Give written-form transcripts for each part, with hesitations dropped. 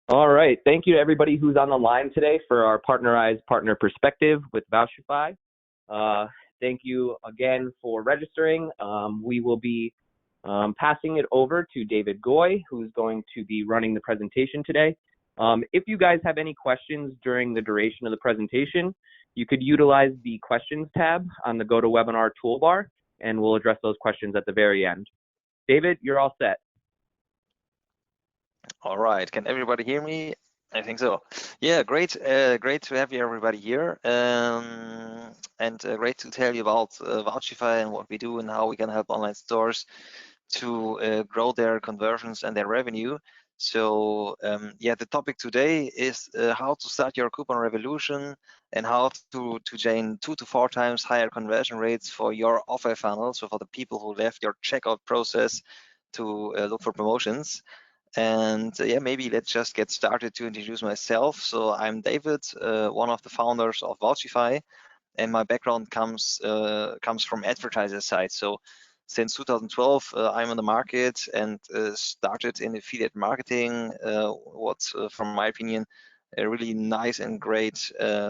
All right. Thank you to everybody who's on the line today for our Partnerize Partner Perspective with VCHFY. Thank you again for registering. We will be passing it over to David Goy, who's going to be running the presentation today. If you guys have any questions during the duration of the presentation, you could utilize the questions tab on the GoToWebinar toolbar, and we'll address those questions at the very end. David, you're all set. All right, can everybody hear me? I think so. Yeah, great to have you everybody here, and great to tell you about VCHFY and what we do and how we can help online stores to grow their conversions and their revenue. So yeah, the topic today is how to start your coupon revolution and how to gain 2 to 4 times higher conversion rates for your offer funnel, so for the people who left your checkout process to look for promotions. And yeah, maybe let's just get started to introduce myself. So I'm David, one of the founders of VCHFY, and my background comes from advertiser side. So since 2012, I'm on the market and started in affiliate marketing, what's from my opinion a really nice and great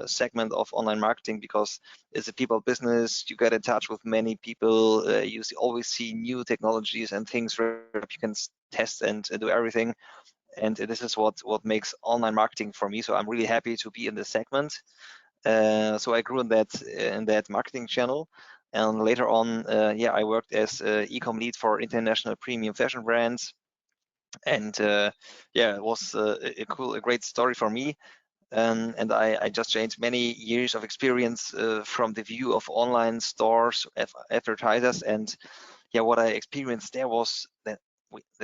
segment of online marketing, because it's a people business. You get in touch with many people, you always see new technologies and things where you can test and do everything, and this is what makes online marketing for me. So I'm really happy to be in this segment. So I grew in that marketing channel, and later on, yeah, I worked as e-com lead for international premium fashion brands, and yeah, it was a great story for me. And I just gained many years of experience from the view of online stores, advertisers, and yeah, what I experienced there was that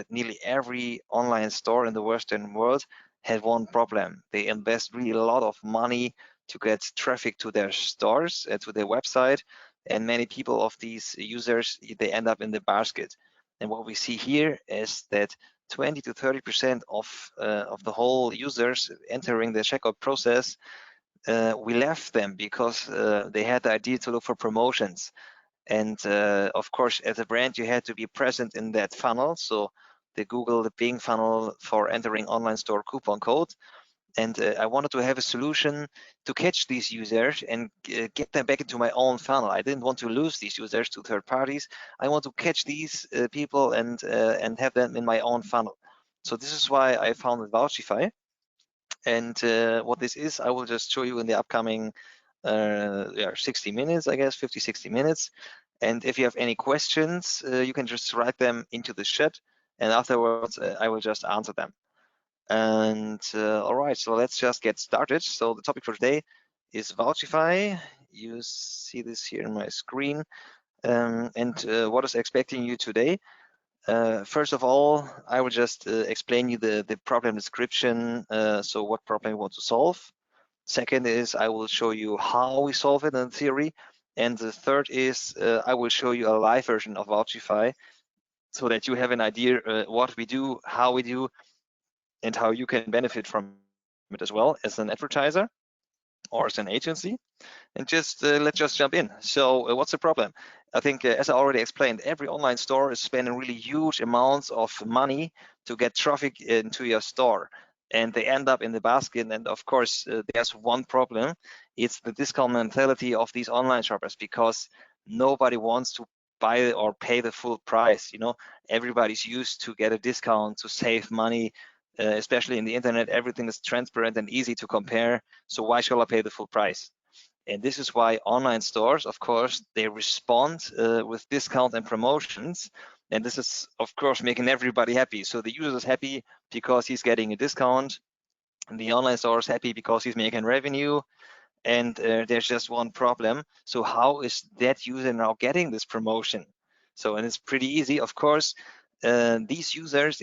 nearly every online store in the Western world had one problem. They invest really a lot of money to get traffic to their stores, to their website, and many people of these users, they end up in the basket. And what we see here is that 20 to 30% of the whole users entering the checkout process, we left them because they had the idea to look for promotions. And of course, as a brand, you had to be present in that funnel. So the Google, the Bing funnel for entering online store coupon code. And I wanted to have a solution to catch these users and get them back into my own funnel. I didn't want to lose these users to third parties. I want to catch these people and have them in my own funnel. So this is why I founded VCHFY. And what this is, I will just show you in the upcoming 60 minutes, I guess, 50, 60 minutes. And if you have any questions, you can just write them into the chat, and afterwards I will just answer them. And all right, so let's just get started. So the topic for today is VCHFY. You see this here on my screen. And what is expecting you today? First of all, I will just explain you the problem description. So what problem we want to solve. Second is I will show you how we solve it in theory. And the third is I will show you a live version of VCHFY so that you have an idea what we do, how we do, and how you can benefit from it as well as an advertiser or as an agency. And just let's just jump in. So what's the problem? I think as I already explained, every online store is spending really huge amounts of money to get traffic into your store, and they end up in the basket. And of course, there's one problem. It's the discount mentality of these online shoppers, because nobody wants to buy or pay the full price. You know, everybody's used to get a discount to save money. Especially in the internet, everything is transparent and easy to compare. So why shall I pay the full price? And this is why online stores, of course, they respond with discount and promotions. And this is, of course, making everybody happy. So the user is happy because he's getting a discount. And the online store is happy because he's making revenue. And there's just one problem. So how is that user now getting this promotion? So, and it's pretty easy, of course. These users,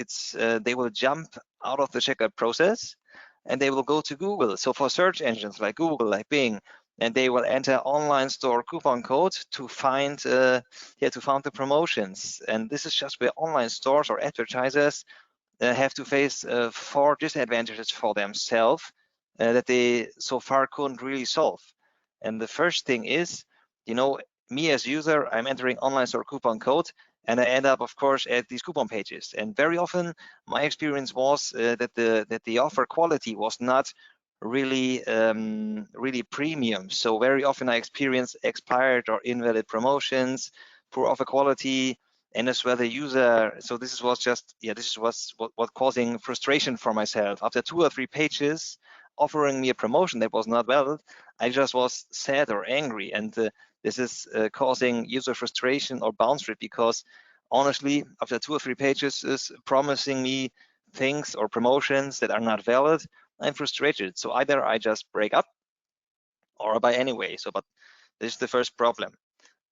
they will jump out of the checkout process and they will go to Google. So for search engines like Google, like Bing, and they will enter online store coupon code to find the promotions. And this is just where online stores or advertisers have to face 4 disadvantages for themselves that they so far couldn't really solve. And the first thing is, you know, me as user, I'm entering online store coupon code, and I end up, of course, at these coupon pages. And very often, my experience was that the offer quality was not really really premium. So very often I experience expired or invalid promotions, poor offer quality, and as well the user. So this was just this was what causing frustration for myself. After 2 or 3 pages offering me a promotion that was not valid, I just was sad or angry, and this is causing user frustration or bounce rate, because honestly, after 2 or 3 pages is promising me things or promotions that are not valid, I'm frustrated. So either I just break up or I buy anyway. So, but this is the first problem.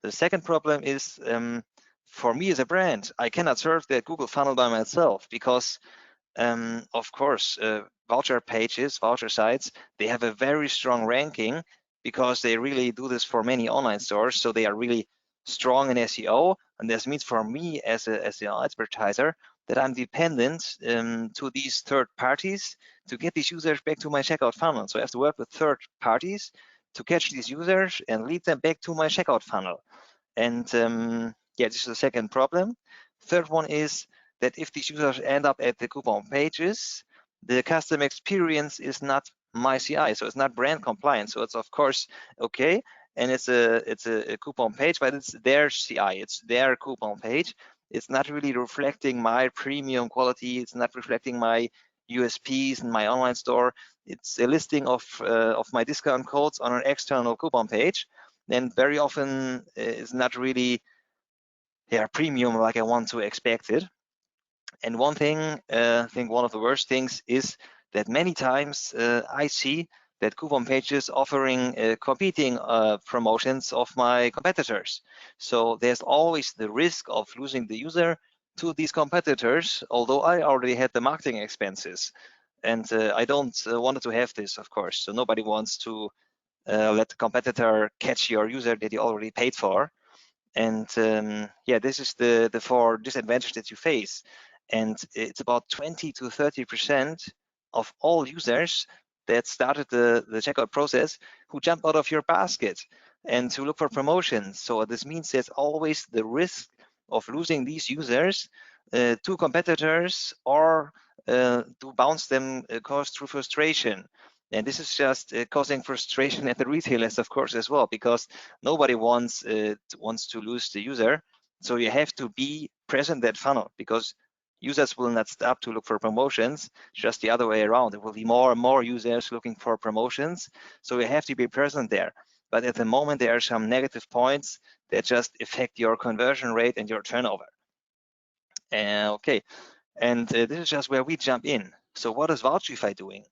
The second problem is, for me as a brand, I cannot serve the Google funnel by myself, because of course, voucher pages, voucher sites, they have a very strong ranking because they really do this for many online stores. So they are really strong in SEO, and this means for me as an advertiser that I'm dependent to these third parties to get these users back to my checkout funnel. So I have to work with third parties to catch these users and lead them back to my checkout funnel. And this is the second problem. Third one is that if these users end up at the coupon pages, the customer experience is not my CI, so it's not brand compliant. So it's of course okay, and it's a coupon page, but it's their CI, it's their coupon page. It's not really reflecting my premium quality. It's not reflecting my USPs in my online store. It's a listing of my discount codes on an external coupon page, and very often it's not really premium like I want to expect it. And one thing, I think one of the worst things is that many times I see that coupon pages offering competing promotions of my competitors. So there's always the risk of losing the user to these competitors, although I already had the marketing expenses. And I don't want to have this, of course. So nobody wants to let the competitor catch your user that you already paid for. And this is the 4 disadvantages that you face. And it's about 20 to 30% of all users that started the checkout process who jump out of your basket and to look for promotions. So this means there's always the risk of losing these users to competitors, or to bounce them cause through frustration. And this is just causing frustration at the retailers, of course, as well, because nobody wants to lose the user. So you have to be present that funnel, because users will not stop to look for promotions, just the other way around. There will be more and more users looking for promotions. So you have to be present there. But at the moment, there are some negative points that just affect your conversion rate and your turnover. Okay, and this is just where we jump in. So what is VCHFY doing?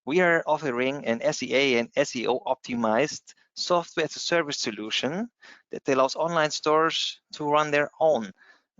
We are offering an SEA and SEO optimized software as a service solution that allows online stores to run their own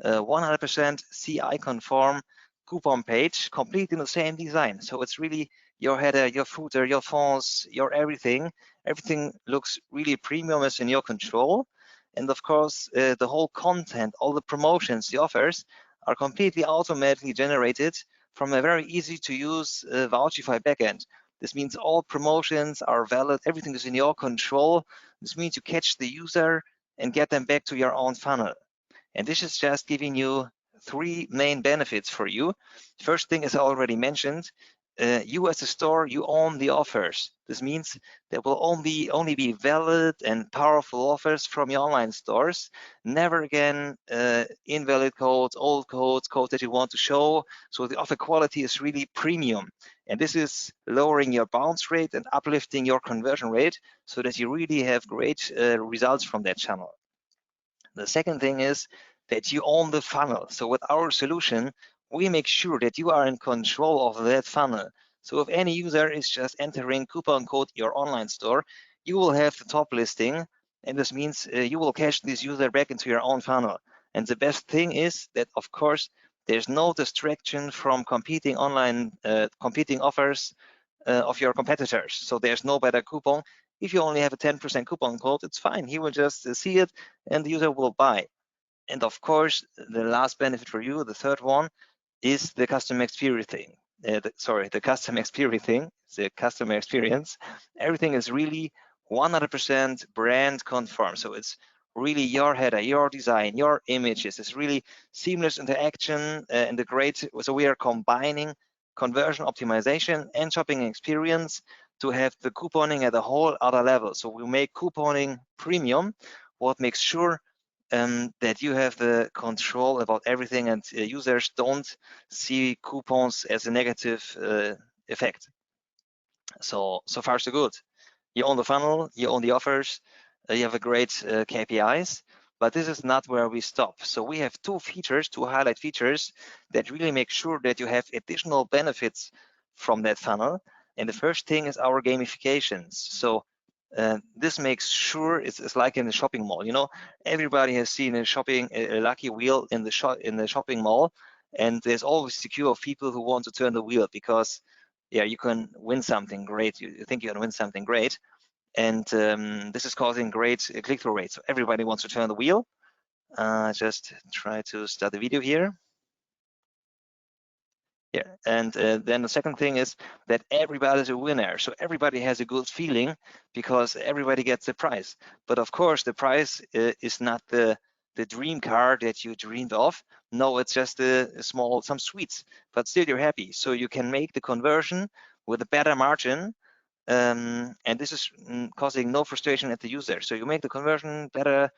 100% CI conform coupon page, complete in the same design. So it's really your header, your footer, your fonts, your everything. Everything looks really premium, is in your control. And of course, the whole content, all the promotions, the offers are completely automatically generated from a very easy to use VCHFY backend. This means all promotions are valid, everything is in your control. This means you catch the user and get them back to your own funnel. And this is just giving you 3 main benefits for you. First thing, as I already mentioned, you as a store, you own the offers. This means there will only be valid and powerful offers from your online stores. Never again invalid codes, old codes, codes that you want to show. So the offer quality is really premium. And this is lowering your bounce rate and uplifting your conversion rate so that you really have great results from that channel. The second thing is that you own the funnel. So with our solution, we make sure that you are in control of that funnel. So if any user is just entering coupon code your online store, you will have the top listing, and this means you will catch this user back into your own funnel. And the best thing is that, of course, there's no distraction from competing online, competing offers of your competitors. So there's no better coupon. If you only have a 10% coupon code, it's fine. He will just see it and the user will buy. And of course, the last benefit for you, the third one, is the customer experience thing. The customer experience thing, the customer experience. Everything is really 100% brand conform. So it's really your header, your design, your images. It's really seamless interaction and the great. So we are combining conversion optimization and shopping experience to have the couponing at a whole other level. So we make couponing premium, what makes sure that you have the control about everything and users don't see coupons as a negative effect. So far so good. You own the funnel, you own the offers, you have a great KPIs, but this is not where we stop. So we have two highlight features that really make sure that you have additional benefits from that funnel. And the first thing is our gamifications. So this makes sure it's like in the shopping mall. You know, everybody has seen a lucky wheel in the shopping mall, and there's always the queue of people who want to turn the wheel because yeah, you can win something great. You think you can win something great, and this is causing great click-through rates. So everybody wants to turn the wheel. Just try to start the video here. Yeah, and then the second thing is that everybody's a winner. So everybody has a good feeling because everybody gets the prize. But of course, the prize is not the dream car that you dreamed of. No, it's just some sweets, but still you're happy. So you can make the conversion with a better margin. And this is causing no frustration at the user. So you make the conversion better,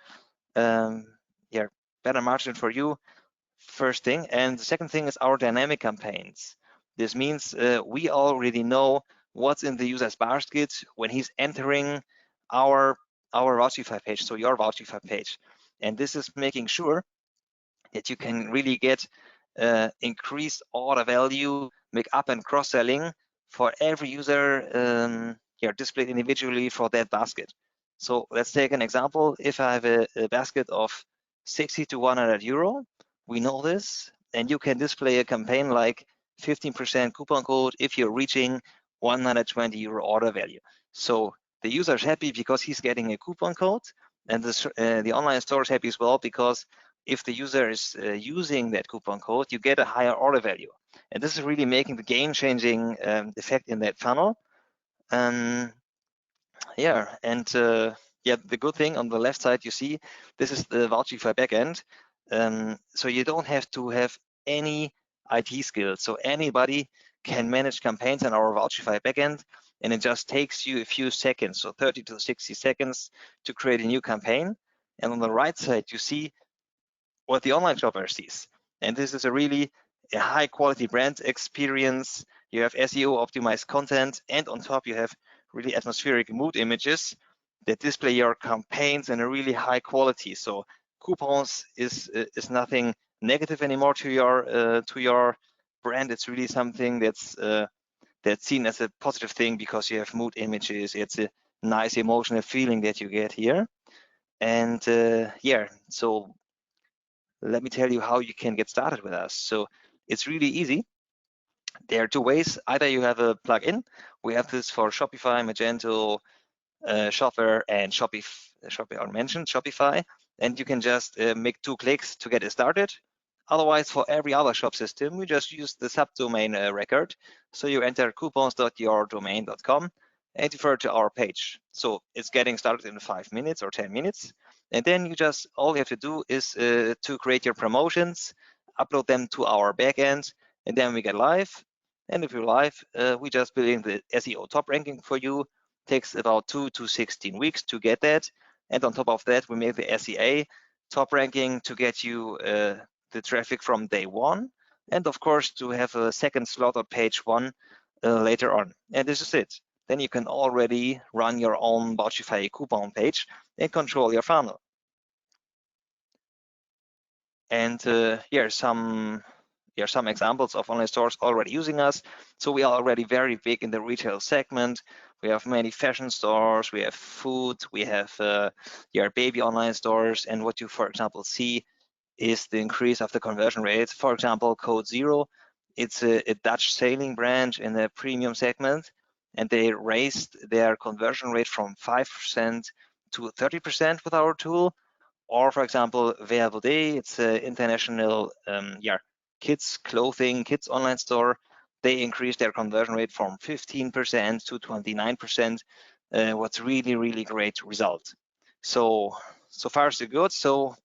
better margin for you, first thing. And the second thing is our dynamic campaigns. This means we already know what's in the user's basket when he's entering our VCHFY page, so your VCHFY page. And this is making sure that you can really get increased order value, make up and cross-selling for every user displayed individually for that basket. So let's take an example. If I have a basket of 60 to 100 euro, we know this, and you can display a campaign like 15% coupon code if you're reaching 120 euro order value. So the user is happy because he's getting a coupon code, and the online store is happy as well because if the user is using that coupon code, you get a higher order value. And this is really making the game-changing effect in that funnel. The good thing on the left side, you see, this is the VCHFY backend. So you don't have to have any IT skills. So anybody can manage campaigns in our VCHFY backend, and it just takes you a few seconds, so 30 to 60 seconds to create a new campaign. And on the right side, you see what the online shopper sees. And this is a really high quality brand experience. You have SEO optimized content, and on top you have really atmospheric mood images that display your campaigns in a really high quality. So coupons is nothing negative anymore to your brand. It's really something that's seen as a positive thing because you have mood images. It's a nice emotional feeling that you get here. And so let me tell you how you can get started with us. So it's really easy. There are two ways. Either you have a plugin. We have this for Shopify, Magento, Shopper, and Shopify, and you can just make 2 clicks to get it started. Otherwise, for every other shop system, we just use the subdomain record. So you enter coupons.yourdomain.com and refer to our page. So it's getting started in 5 minutes or 10 minutes. And then all you have to do is to create your promotions, upload them to our backend, and then we get live. And if you're live, we just build in the SEO top ranking for you. Takes about 2 to 16 weeks to get that. And on top of that, we make the SEA top ranking to get you the traffic from day one. And of course, to have a second slot on page 1 later on. And this is it. Then you can already run your own VCHFY coupon page and control your funnel. And some examples of online stores already using us. So we are already very big in the retail segment. We have many fashion stores, we have food, we have baby online stores. And what you, for example, see is the increase of the conversion rate. For example, Code Zero, it's a Dutch sailing brand in the premium segment, and they raised their conversion rate from 5% to 30% with our tool. Or for example, VCHFY, it's an international kids clothing, kids online store. They increased their conversion rate from 15% to 29%. What's really, really great result. So so far so good. So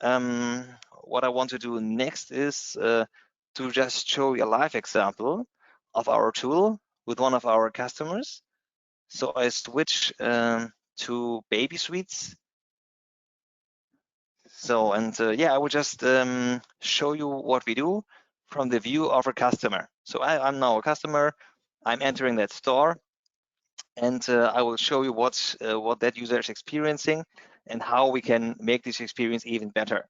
what I want to do next is to just show you a live example of our tool with one of our customers. So I switch to baby suites. So, and yeah, I will just show you what we do from the view of a customer. So I'm now a customer. I'm entering that store, and I will show you what that user is experiencing and how we can make this experience even better.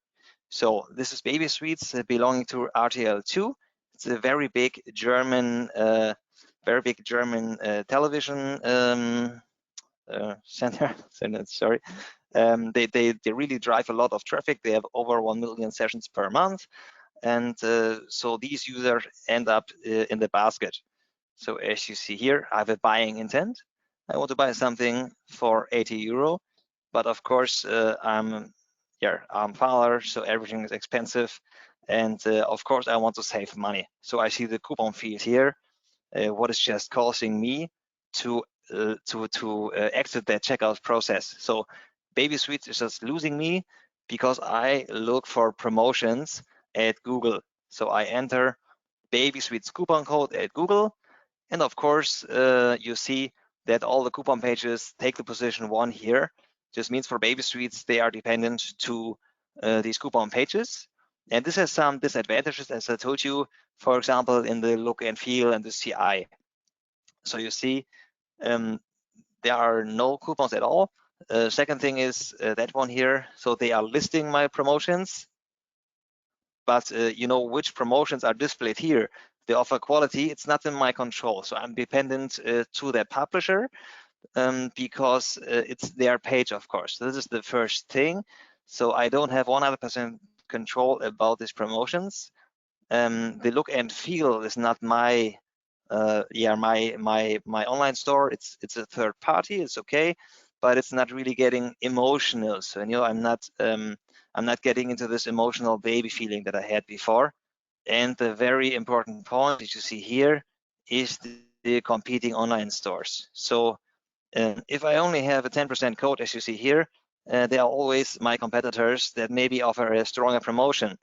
So this is baby suites belonging to RTL2. It's a very big German television center. Sorry. They really drive a lot of traffic. They have over 1 million sessions per month, and so these users end up in the basket. So as you see here, I have a buying intent. I want to buy something for 80 euro, but of course I'm father, so everything is expensive, and of course I want to save money. So I see the coupon field here. What is just causing me to exit that checkout process. So baby suites is just losing me because I look for promotions at Google. So I enter baby suites coupon code at Google, and of course you see that all the coupon pages take the position 1 here. Just means for baby suites they are dependent to these coupon pages, and this has some disadvantages, as I told you, for example in the look and feel and the CI. So you see there are no coupons at all. Second thing is that one here, so they are listing my promotions, but you know which promotions are displayed here. The offer quality, it's not in my control, so I'm dependent to that publisher because it's their page, of course. This is the first thing. So I don't have 100% control about these promotions. The look and feel is not my my online store. It's a third party. It's okay, but it's not really getting emotional. So you know, I'm not getting into this emotional baby feeling that I had before. And the very important point that you see here is the competing online stores. So if I only have a 10% code, as you see here, there are always my competitors that maybe offer a stronger promotion.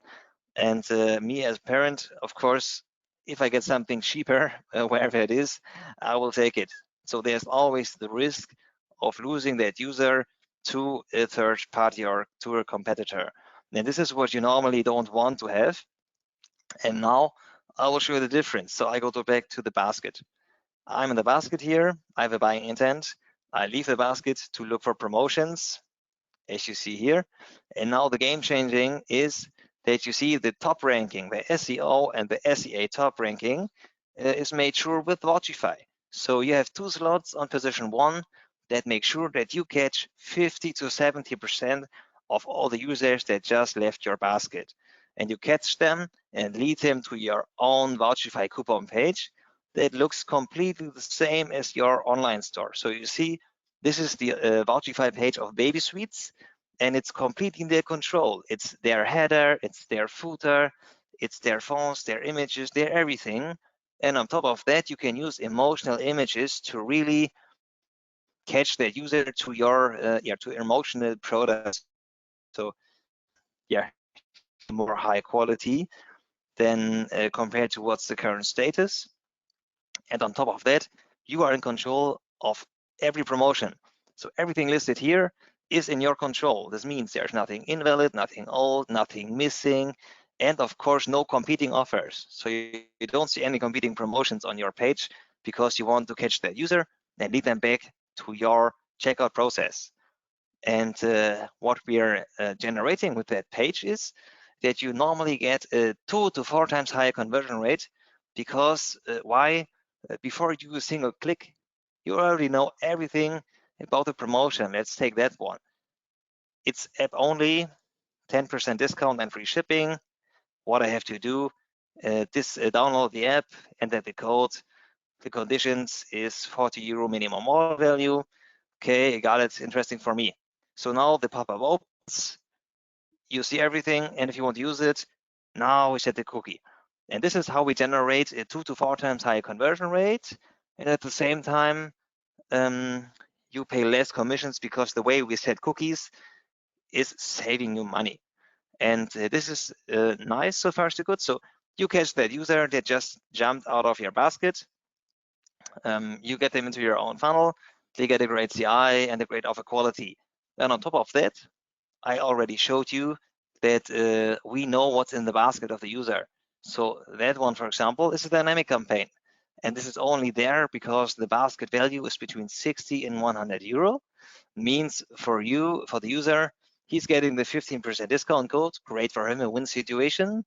And me as a parent, of course, if I get something cheaper, wherever it is, I will take it. So there's always the risk of losing that user to a third party or to a competitor. And this is what you normally don't want to have. And now I will show you the difference. So I go back to the basket. I'm in the basket here. I have a buying intent. I leave the basket to look for promotions, as you see here. And now the game changing is that you see the top ranking, the SEO and the SEA top ranking is made sure with Vouchify. So you have 2 slots on position 1 that make sure that you catch 50 to 70% of all the users that just left your basket. And you catch them and lead them to your own Vouchify coupon page that looks completely the same as your online store. So you see, this is the Vouchify page of baby suites, and it's completely in their control. It's their header, it's their footer, it's their fonts, their images, their everything. And on top of that, you can use emotional images to really catch that user to your to emotional products. So more high quality than compared to what's the current status. And on top of that, you are in control of every promotion. So everything listed here is in your control. This means there's nothing invalid, nothing old, nothing missing, and of course, no competing offers. So you don't see any competing promotions on your page because you want to catch that user and lead them back to your checkout process. And what we are generating with that page is that you normally get a 2 to 4 times higher conversion rate because why? Before you do a single click, you already know everything about the promotion. Let's take that one. It's app only, 10% discount and free shipping. What I have to do, download the app, enter the code. The conditions is 40 euro minimum order value. Okay, got it. Interesting for me. So now the pop-up opens. You see everything, and if you want to use it, now we set the cookie. And this is how we generate a 2 to 4 times higher conversion rate. And at the same time, you pay less commissions because the way we set cookies is saving you money. And this is nice, so far so good. So you catch that user that just jumped out of your basket, you get them into your own funnel, they get a great CI and a great offer quality. And on top of that, I already showed you that we know what's in the basket of the user. So that one, for example, is a dynamic campaign. And this is only there because the basket value is between 60 and 100 euro. Means for you, for the user, he's getting the 15% discount code, great for him, a win situation,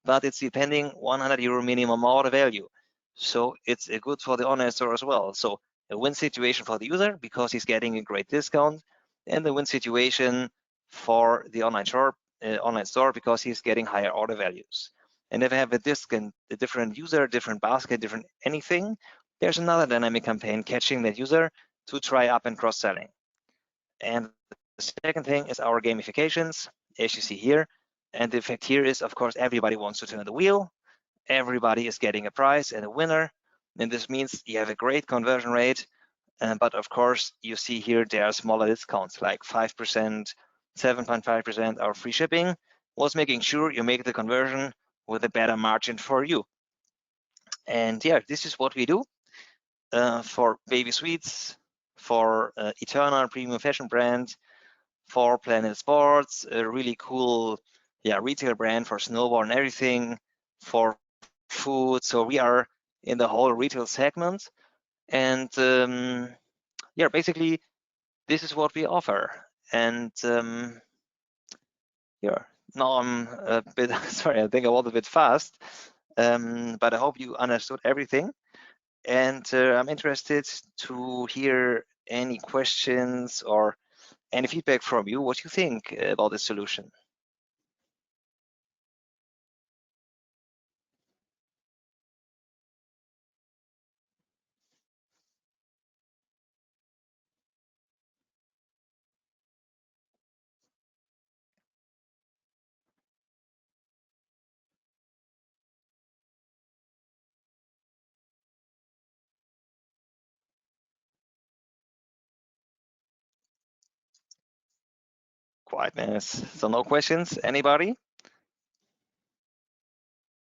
but it's depending 100 euro minimum order value. So it's good for the online store as well. So a win situation for the user because he's getting a great discount, and the win situation for the online store because he's getting higher order values. And if I have a discount, a different user, different basket, different anything, there's another dynamic campaign catching that user to try up and cross-selling. And the second thing is our gamifications, as you see here. And the effect here is, of course, everybody wants to turn the wheel. Everybody is getting a prize and a winner. And this means you have a great conversion rate. But of course, you see here there are smaller discounts like 5%, 7.5%, or free shipping, was making sure you make the conversion with a better margin for you. And yeah, this is what we do for Baby Sweets, for Eternal Premium Fashion Brand, for Planet Sports, a really cool retail brand for snowboard and everything, for food. So we are in the whole retail segment. And basically, this is what we offer. And now I'm a bit, sorry, I think I was a bit fast, but I hope you understood everything. And I'm interested to hear any questions or any feedback from you, what you think about this solution. Quite nice. So no questions, anybody?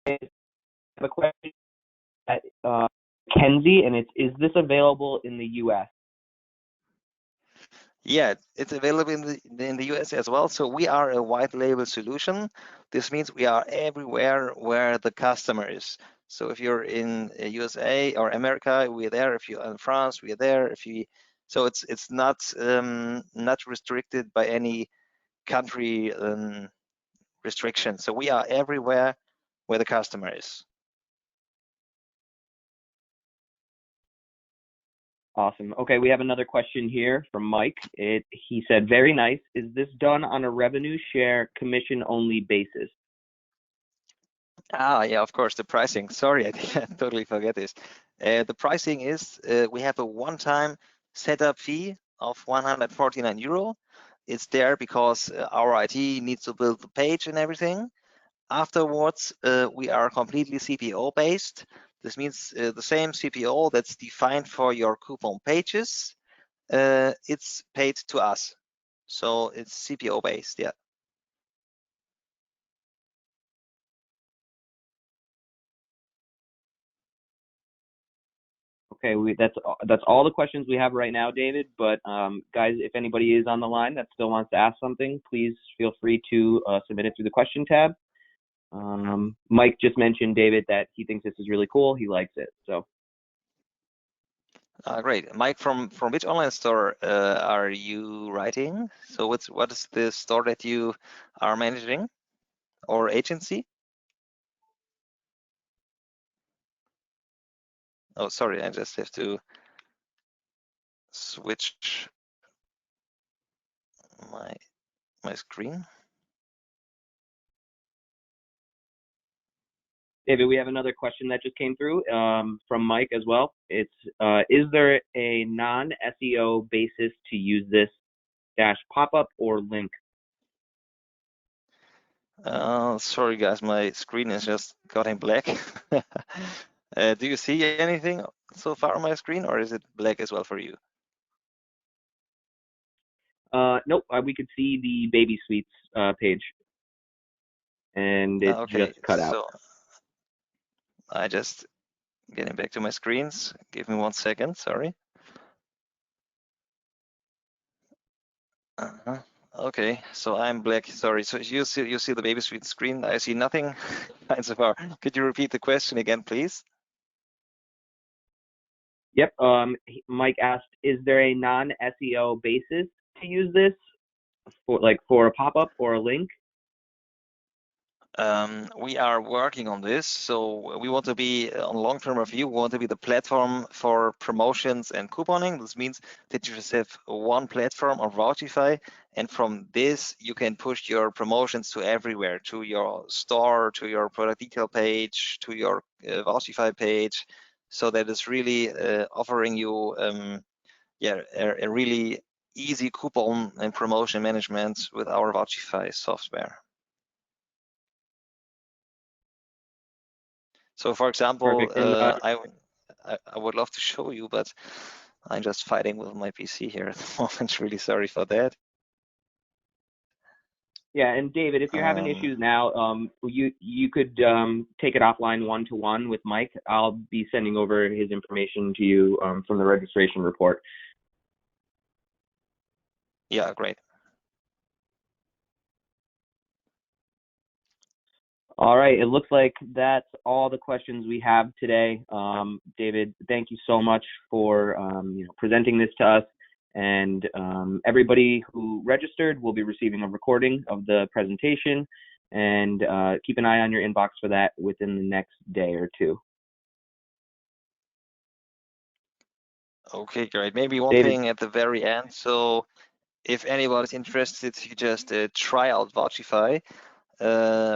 I have a question at Kenzie, and is this available in the U.S.? Yeah, it's available in the US as well. So we are a white label solution. This means we are everywhere where the customer is. So if you're in USA or America, we're there. If you're in France, we're there. So it's not not restricted by any country restriction. So we are everywhere where the customer is. Awesome. Okay, we have another question here from Mike. He said, very nice. Is this done on a revenue share commission only basis? Yeah, of course, the pricing. Sorry, I totally forget this. The pricing is we have a one-time setup fee of 149 euro. It's there because our IT needs to build the page and everything. Afterwards, we are completely CPO based. This means the same CPO that's defined for your coupon pages. It's paid to us. So it's CPO based, yeah. Okay, that's all the questions we have right now, David. But guys, if anybody is on the line that still wants to ask something, please feel free to submit it through the question tab. Mike just mentioned, David, that he thinks this is really cool. He likes it. So. Great, Mike. From which online store are you writing? So what is the store that you are managing, or agency? Oh, sorry, I just have to switch my screen. David, we have another question that just came through from Mike as well. It's is there a non-SEO basis to use this dash pop-up or link? Sorry guys, my screen is just getting black. Do you see anything so far on my screen, or is it black as well for you? Nope, we could see the baby suites page, and it Okay, just cut out. so I just getting back to my screens. Give me 1 second, sorry. Okay, so I'm black. Sorry. So you see the baby suite screen. I see nothing. Fine so far. Could you repeat the question again, please? Yep. Mike asked, is there a non-SEO basis to use this for a pop-up or a link? We are working on this. So we want to be on long-term view. We want to be the platform for promotions and couponing. This means that you just have one platform of Vouchify, and from this you can push your promotions to everywhere, to your store, to your product detail page, to your Vouchify page. So that is really offering you, a really easy coupon and promotion management with our Vouchify software. So, for example, Perfect. And I would love to show you, but I'm just fighting with my PC here at the moment. Really sorry for that. yeah, and David, if you're having issues now, you could take it offline one-to-one with Mike. I'll be sending over his information to you from the registration report. Yeah, great. All right, it looks like that's all the questions we have today. David, thank you so much for presenting this to us. And everybody who registered will be receiving a recording of the presentation. And keep an eye on your inbox for that within the next day or two. Okay, great. Maybe one David. thing at the very end. So if anybody's interested, you just try out Vouchify.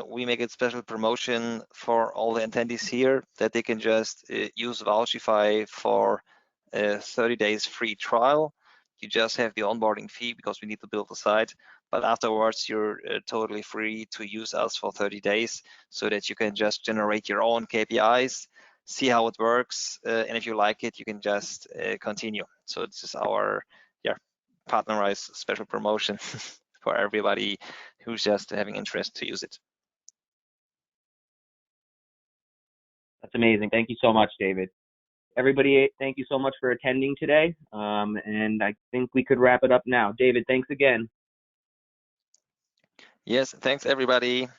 We make a special promotion for all the attendees here that they can just use Vouchify for a 30 days free trial. You just have the onboarding fee because we need to build the site, but afterwards you're totally free to use us for 30 days so that you can just generate your own KPIs, see how it works, and if you like it, you can just continue. So this is our Partnerize special promotion for everybody who's just having interest to use it. That's amazing. Thank you so much, David. Everybody, thank you so much for attending today. And I think we could wrap it up now. David, thanks again. Yes, thanks everybody.